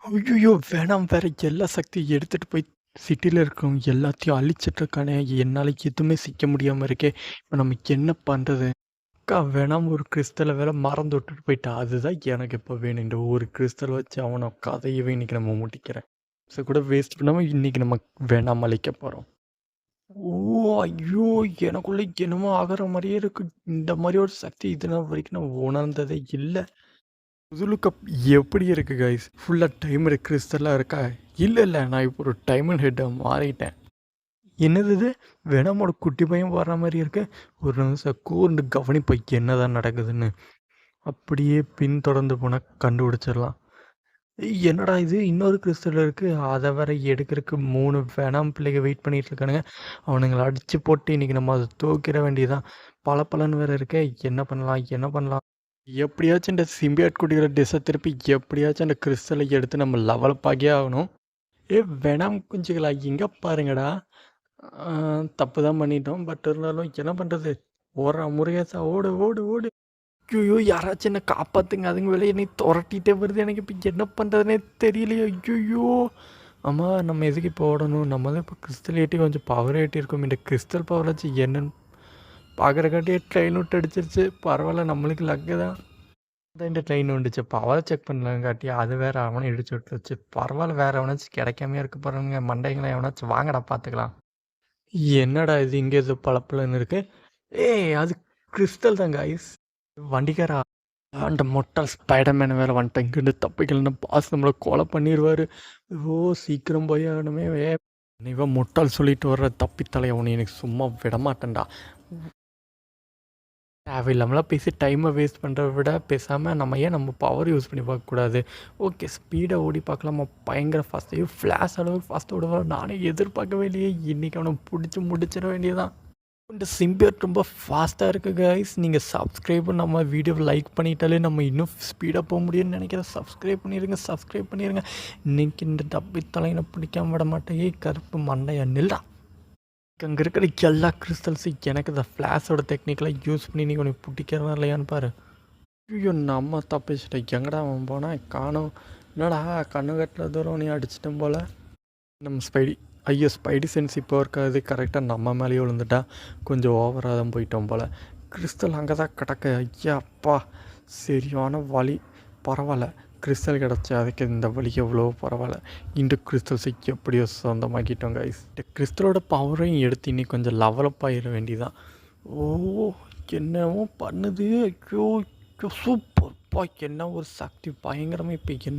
ஐயய்யோ! வேணாம் வேற எல்லா சக்தியும் எடுத்துட்டு போய் சிட்டில இருக்கிறவங்க எல்லாத்தையும் அழிச்சிட்டு இருக்கானே! என்னால எதுவுமே செய்ய முடியாம இருக்கே! இப்ப நம்ம என்ன பண்றது? அக்கா வேணாம் ஒரு கிறிஸ்டல வேற மறந்து விட்டுட்டு போயிட்டா. அதுதான் எனக்கு இப்ப வேணும். இந்த ஒரு கிறிஸ்டல் வச்சு அவன கதையவே இன்னைக்கு நம்ம முடிக்கிறேன். கூட வேஸ்ட் பண்ணாம இன்னைக்கு நம்ம வேணாம் அழிக்க போறோம். ஓ! ஐயோ! எனக்குள்ள என்னமோ ஆகுற மாரியே இருக்கு. இந்த மாரி ஒரு சக்தி இதுநாள் வரைக்கும் நான் உணர்ந்ததே இல்ல. புது கப் எப்படி இருக்கு கைஸ்? ஃபுல்லா டைமர் கிறிஸ்டலா இருக்கா? இல்ல. நான் இப்போ ஒரு டைமண்ட் ஹெட்டா மாறிட்டேன். என்னது இது? வெனமோட குட்டி பையன் வர்ற மாரி இருக்கு. ஒரு நிமிஷம் கூர்ந்து கவனிப்போம் என்னதான் நடக்குதுன்னு. அப்படியே பின்தொடர்ந்து போனா கண்டுபிடிச்சிடலாம். என்னடா இது இன்னொரு கிறிஸ்டல் இருக்கு. அத வேற எடுக்கறக்கு 3 வெனம் பிள்ளைங்க வெயிட் பண்ணிட்டு இருக்கானுங்க. அவனுங்கள அடிச்சு போட்டு இன்னைக்கு நம்ம அத தூக்கிற வேண்டியதுதான். பளபளன்னு வேற இருக்கே. என்ன பண்ணலாம்? எப்படியாச்சும் இந்த சிம்பியாட் குடிக்கிற டிஷ்ஷை திருப்பி எப்படியாச்சும் அந்த கிறிஸ்டலை எடுத்து நம்ம லெவலப் ஆகியே ஆகணும். வெனம் குஞ்சுகளா இங்க பாருங்கடா. தப்பு தான் பண்ணிட்டோம். பட் இருந்தாலும் என்ன பண்ணுறது? ஓடுறா முருகேசா ஓடு ஓடு ஓடு. ஐயோ யாராச்சும் என்ன காப்பாற்றுங்க. அதுங்க வெளியே நீ துரட்டிகிட்டே வருது. எனக்கு இப்போ என்ன பண்ணுறதுனே தெரியலையே. ஐயோ ஆமாம் நம்ம எதுக்கு இப்போ ஓடணும்? நம்ம தான் இப்போ கிறிஸ்டல் ஏட்டி கொஞ்சம் பவர் ஏட்டியிருக்கோம். இந்த கிறிஸ்டல் பவர் வச்சு என்னன்னு பார்க்குறக்காட்டியே ட்ரெயின் விட்டு அடிச்சிருச்சு. பரவாயில்ல நம்மளுக்கு லக்கு தான். இந்த ட்ரெயின் வந்துச்சு. பவர் செக் பண்ணலங்காட்டி அது வேறு அவனை இடிச்சு விட்டுருச்சு. பரவாயில்ல வேறு எவனாச்சும் கிடைக்காமையே இருக்க போகிறானுங்க. மண்டைகளை எவனாச்சும் வாங்கடா பார்த்துக்கலாம். என்னடா இது இங்கே இது பளபளன்னு இருக்கு? ஏய் அது கிறிஸ்டல் தான் கைஸ். வண்டிக்காரா அந்த மொட்டால் ஸ்பைடர்மேன் வேறு வந்துட்டேன். இங்கேருந்து தப்பிக்கலன்னா பாஸ் நம்மளை கொலை பண்ணிடுவார். ஓ சீக்கிரம் போய் ஆகணுமே. இவன் முட்டாள் சொல்லிட்டு வர்ற தப்பித்தலை அவனை எனக்கு சும்மா விடமாட்டேன்டா. தேவையில்லாமலாம் பேசி டைமை வேஸ்ட் பண்ணுறத விட பேசாமல் நம்ம ஏன் நம்ம பவர் யூஸ் பண்ணி பார்க்கக்கூடாது? ஓகே ஸ்பீடை ஓடி பார்க்கலாமா? பயங்கர ஃபாஸ்ட். ஃப்ளாஷ் அளவுக்கு ஃபாஸ்ட் ஓடுவான். நானே எதிர்பார்க்கவே இல்லையே. இன்றைக்கி அவனை பிடிச்சி முடிச்சிட வேண்டியதான். இந்த சிம்பியட் ரொம்ப ஃபாஸ்ட்டாக இருக்குது கைஸ். நீங்கள் சப்ஸ்கிரைப் நம்ம வீடியோவை லைக் பண்ணிட்டாலே நம்ம இன்னும் ஸ்பீடாக போக முடியும்னு நினைக்கிறேன். சப்ஸ்கிரைப் பண்ணிடுங்க. இன்றைக்கி இந்த டப்பி தலையினை பிடிக்காம விட மாட்டேன். கருப்பு மண்டையா நில்லா. அங்கே இருக்கிற எல்லா கிறிஸ்டல்ஸும் எனக்கு இந்த ஃப்ளாஷோட டெக்னிக்கெலாம் யூஸ் பண்ணி நீங்கள் உனக்கு பிடிக்கிறதா இல்லையான்னு பாரு. ஐயோ நம்ம தப்பிச்சிட்டேன். எங்கடா அவன் போனால் காணும். என்னடா கண்ணு கட்டுற தூரம் நீ அடிச்சிட்டோம் போல். நம்ம ஸ்பைடி சென்ஸ் இப்போ இருக்காது. கரெக்டாக நம்ம மேலேயே விழுந்துட்டா கொஞ்சம் ஓவராக தான் போயிட்டோம் போல். கிறிஸ்டல் அங்கே தான் கிடக்கு. ஐயா அப்பா சரியான வலி. பரவாயில்ல கிறிஸ்டல் கிடச்சி அதுக்கு இந்த வலி எவ்வளோ பரவாயில்ல. இந்த கிறிஸ்டல்ஸை எப்படியோ சொந்தமாக்கிட்டோம் கைஸ். இந்த கிறிஸ்டலோட பவரையும் எடுத்து இன்னி கொஞ்சம் லெவலப் ஆகிட வேண்டியதான். ஓ என்னவோ பண்ணுது. ஐயோ சூப்பர்ப்பா என்ன ஒரு சக்தி பயங்கரமாக இப்போ என்ன